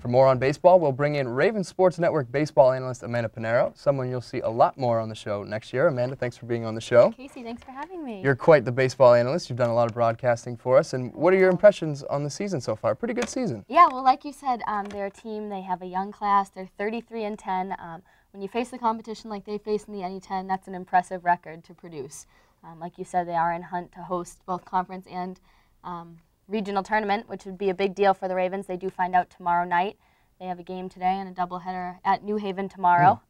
For more on baseball, we'll bring in Ravens Sports Network baseball analyst Amanda Pinero, someone you'll see a lot more on the show next year. Amanda, thanks for being on the show. Casey, thanks for having me. You're quite the baseball analyst. You've done a lot of broadcasting for us. And what are your impressions on the season so far? Pretty good season. Yeah, well, like you said, they're a team. They have a young class. They're 33-10. When you face the competition like they face in the NE10, that's an impressive record to produce. Like you said, they are in hunt to host both conference and regional tournament, which would be a big deal for the Ravens. They do find out tomorrow night. They have a game today and a doubleheader at New Haven tomorrow.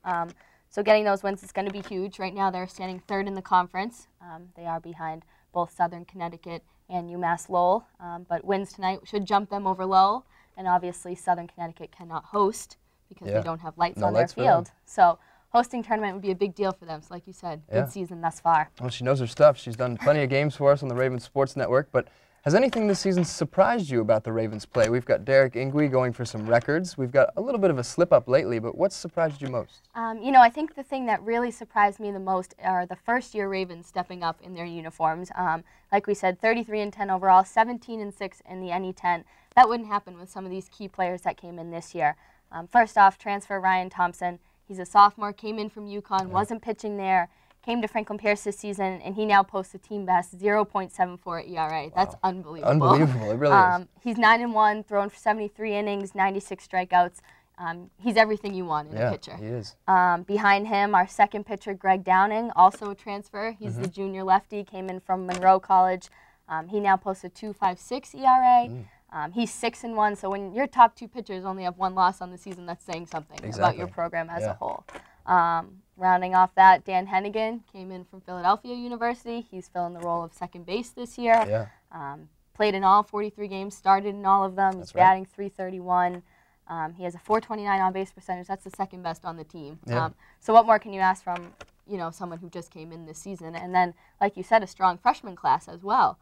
So getting those wins is going to be huge. Right now they're standing third in the conference. They are behind both Southern Connecticut and UMass Lowell. But wins tonight should jump them over Lowell. And obviously Southern Connecticut cannot host because they don't have lights on their field. So hosting tournament would be a big deal for them. So like you said, good season thus far. Well, she knows her stuff. She's done plenty of games for us on the Ravens Sports Network. But has anything this season surprised you about the Ravens' play? We've got Derek Ingwe going for some records. We've got a little bit of a slip-up lately, but what's surprised you most? You know, I think the thing that really surprised me the most are the first-year Ravens stepping up in their uniforms. Like we said, 33-10 overall, 17-6 in the NE10. That wouldn't happen with some of these key players that came in this year. First off, transfer Ryan Thompson. He's a sophomore, came in from UConn, wasn't pitching there. Came to Franklin Pierce this season, and he now posts a team best 0.74 ERA. Wow. That's unbelievable. Unbelievable, it really is. He's 9-1, thrown for 73 innings, 96 strikeouts. He's everything you want in a pitcher. He is. Behind him, our second pitcher, Greg Downing, also a transfer. He's the junior lefty, came in from Monroe College. He now posts a 2.56 ERA. He's 6-1, so when your top two pitchers only have one loss on the season, that's saying something about your program as a whole. Rounding off that, Dan Hennigan came in from Philadelphia University. He's filling the role of second base this year. Played in all 43 games, started in all of them. He's batting .331. He has a .429 on-base percentage. That's the second best on the team. So what more can you ask from someone who just came in this season? And then, like you said, a strong freshman class as well.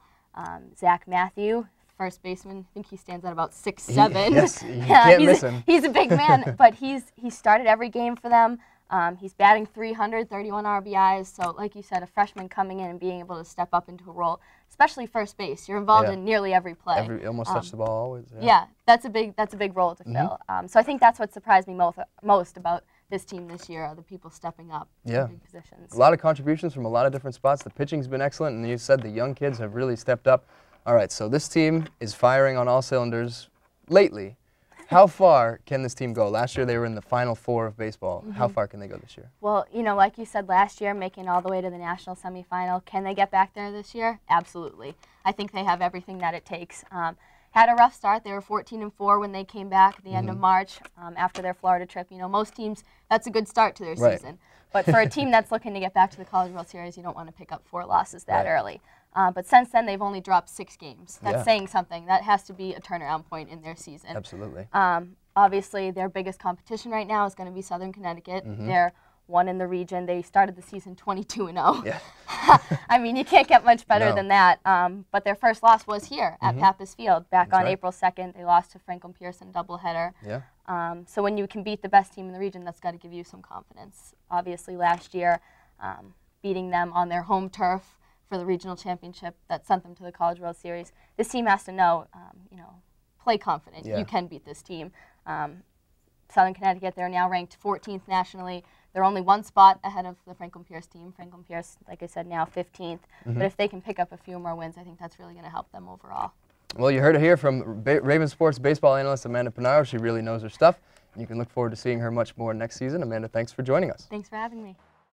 Zach Matthew, first baseman. I think he stands at about 6'7". Yes, you can't miss him. He's a big man, but he started every game for them. He's batting .300, 31 RBIs. So, like you said, a freshman coming in and being able to step up into a role, especially first base. You're involved in nearly every play. Almost touch the ball always. That's a big role to fill. So I think that's what surprised me most about this team this year, are the people stepping up in big positions. A lot of contributions from a lot of different spots. The pitching's been excellent, and you said the young kids have really stepped up. All right, so this team is firing on all cylinders lately. How far can this team go? Last year they were in the Final Four of baseball. How far can they go this year? Well, like you said last year, making it all the way to the national semifinal. Can they get back there this year? Absolutely. I think they have everything that it takes. Had a rough start. They were 14-4 when they came back at the end of March after their Florida trip. Most teams, that's a good start to their season. But for a team that's looking to get back to the College World Series, you don't want to pick up 4 losses that early. But since then, they've only dropped 6 games. That's saying something. That has to be a turnaround point in their season. Absolutely. Obviously, their biggest competition right now is going to be Southern Connecticut. They're one in the region. They started the season 22-0. I mean, you can't get much better than that. But their first loss was here at Pappas Field back on April 2nd. They lost to Franklin Pierce in doubleheader. So when you can beat the best team in the region, that's got to give you some confidence. Obviously, last year, beating them on their home turf for the regional championship that sent them to the College World Series. This team has to know, play confident. You can beat this team. Southern Connecticut, they're now ranked 14th nationally. They're only 1 spot ahead of the Franklin Pierce team. Franklin Pierce, like I said, now 15th. But if they can pick up a few more wins, I think that's really going to help them overall. Well, you heard it here from Ravens Sports baseball analyst Amanda Pinero. She really knows her stuff. You can look forward to seeing her much more next season. Amanda, thanks for joining us. Thanks for having me.